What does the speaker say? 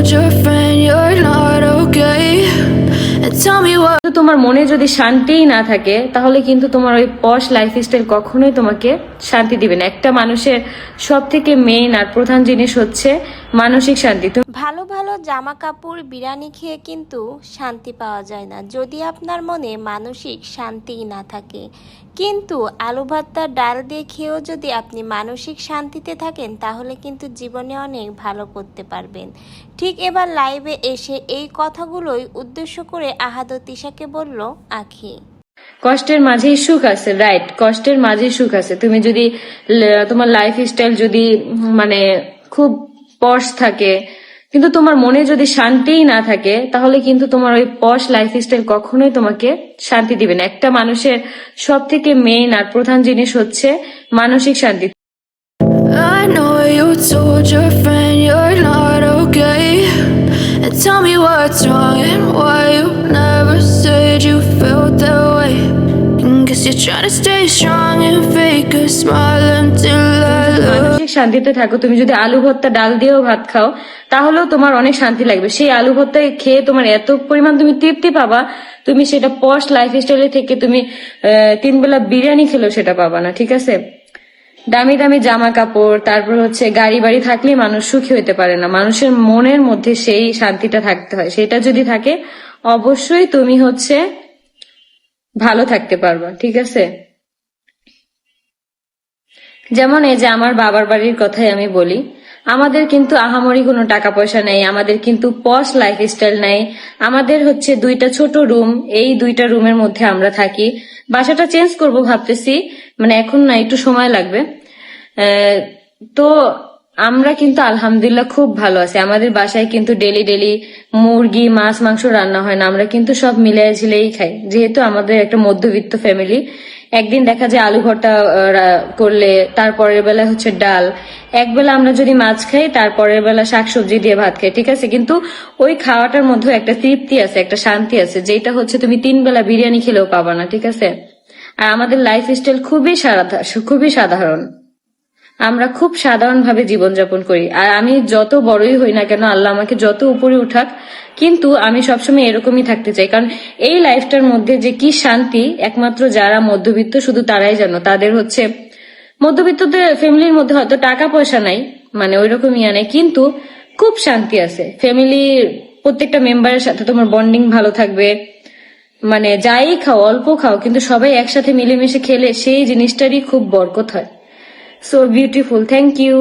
told your friend you're not okay, and tell me what. তোমার মনে যদি শান্তিই না থাকে তাহলে কিন্তু তোমার ওই পশ লাইফস্টাইল কখনোই তোমাকে শান্তি দিবে না। একটা মানুষের সব থেকে মেইন আর প্রধান জিনিস হচ্ছে মানসিক শান্তি। ভালো ভালো জামা কাপড় বিরিয়ানি খেয়ে কিন্তু শান্তি পাওয়া যায় না যদি আপনার মনে মানসিক শান্তিই না থাকে। কিন্তু আলু ভর্তার ডাল দিয়ে খেয়েও যদি আপনি মানসিক শান্তিতে থাকেন তাহলে কিন্তু জীবনে অনেক ভালো করতে পারবেন। ঠিক এবার লাইভে এসে এই কথাগুলোই উদ্দেশ্য করে আহাদ ও তিশাকে বলল আখি। কষ্টের মাঝেই সুখ আছে, রাইট, কষ্টের মাঝেই সুখ আছে। তুমি যদি তোমার লাইফ স্টাইল যদি মানে খুব পশ থাকে কিন্তু তোমার মনে যদি শান্তিই না থাকে তাহলে কিন্তু তোমার ওই পশ লাইফ স্টাইল কখনোই তোমাকে শান্তি দিবে না। একটা মানুষের সব থেকে মেইন আর প্রধান জিনিস হচ্ছে মানসিক শান্তি। I know you told your friend you're not okay, and tell me what's wrong and why you never said you felt that way. Guess you're trying to stay strong and fake a smile until I love. মানসিক শান্তিতে থাকো। তুমি যদি আলু ভর্তা ডাল দিয়েও ভাত খাও তাহলেও তোমার অনেক শান্তি লাগবে। সেই আলু ভর্তা খেয়ে তোমার এত পরিমাণ তুমি তৃপ্তি পাবা, তুমি সেটা পশ লাইফ স্টাইলে থেকে তুমি 3 বেলা বিরিয়ানি খেলেও সেটা পাবা না, ঠিক আছে? দামি দামি জামা কাপড়, তারপর হচ্ছে গাড়ি বাড়ি থাকলে মানুষ সুখী হতে পারে না। মানুষের মনের মধ্যে সেই শান্তিটা থাকতে হয়। সেটা যদি থাকে অবশ্যই তুমি হচ্ছে ভালো থাকতে পারবা, ঠিক আছে? যেমন এই যে আমার বাবার বাড়ির কথাই আমি বলি, আমাদের কিন্তু আহামরি কোনো টাকা পয়সা নেই, আমাদের কিন্তু পশ লাইফ স্টাইল নেই। আমাদের হচ্ছে 2টা ছোট রুম, এই 2টা রুমের মধ্যে আমরা থাকি। বাসাটা চেঞ্জ করব ভাবতেছি, মানে এখন না, একটু সময় লাগবে। তো আমরা কিন্তু আলহামদুলিল্লাহ খুব ভালো আছি। আমাদের বাসায় কিন্তু ডেলি ডেলি মুরগি মাছ মাংস রান্না হয় না, আমরা কিন্তু সব মিলিয়ে ঝিলেই খাই। যেহেতু আমাদের একটা মধ্যবিত্ত ফ্যামিলি, একদিন দেখা যায় আলু ভর্তা করলে তারপরের বেলা হচ্ছে ডাল, একবেলা আমরা যদি মাছ খাই তারপরের বেলা শাকসবজি দিয়ে ভাত খাই, ঠিক আছে? কিন্তু ওই খাওয়াটার মধ্যে একটা তৃপ্তি আছে, একটা শান্তি আছে, যেটা হচ্ছে তুমি 3 বেলা বিরিয়ানি খেলেও পাবা না, ঠিক আছে? আর আমাদের লাইফ স্টাইল খুবই সাধারণ। আমরা খুব সাধারণ ভাবে জীবনযাপন করি। আর আমি যত বড়ই হই না কেন, আল্লাহ আমাকে যত উপরে উঠাক, কিন্তু আমি সবসময় এরকমই থাকতে চাই। কারণ এই লাইফটার মধ্যে যে কি শান্তি একমাত্র যারা মধ্যবিত্ত শুধু তারাই জানো। তাদের হচ্ছে মধ্যবিত্তদের ফ্যামিলির মধ্যে হয়তো টাকা পয়সা নাই, মানে ওইরকম ইয়া নেই, কিন্তু খুব শান্তি আছে। ফ্যামিলির প্রত্যেকটা মেম্বারের সাথে তোমার বন্ডিং ভালো থাকবে, মানে যাই খাও অল্প খাও কিন্তু সবাই একসাথে মিলেমিশে খেলে সেই জিনিসটারই খুব বরকত হয়। So beautiful. Thank you.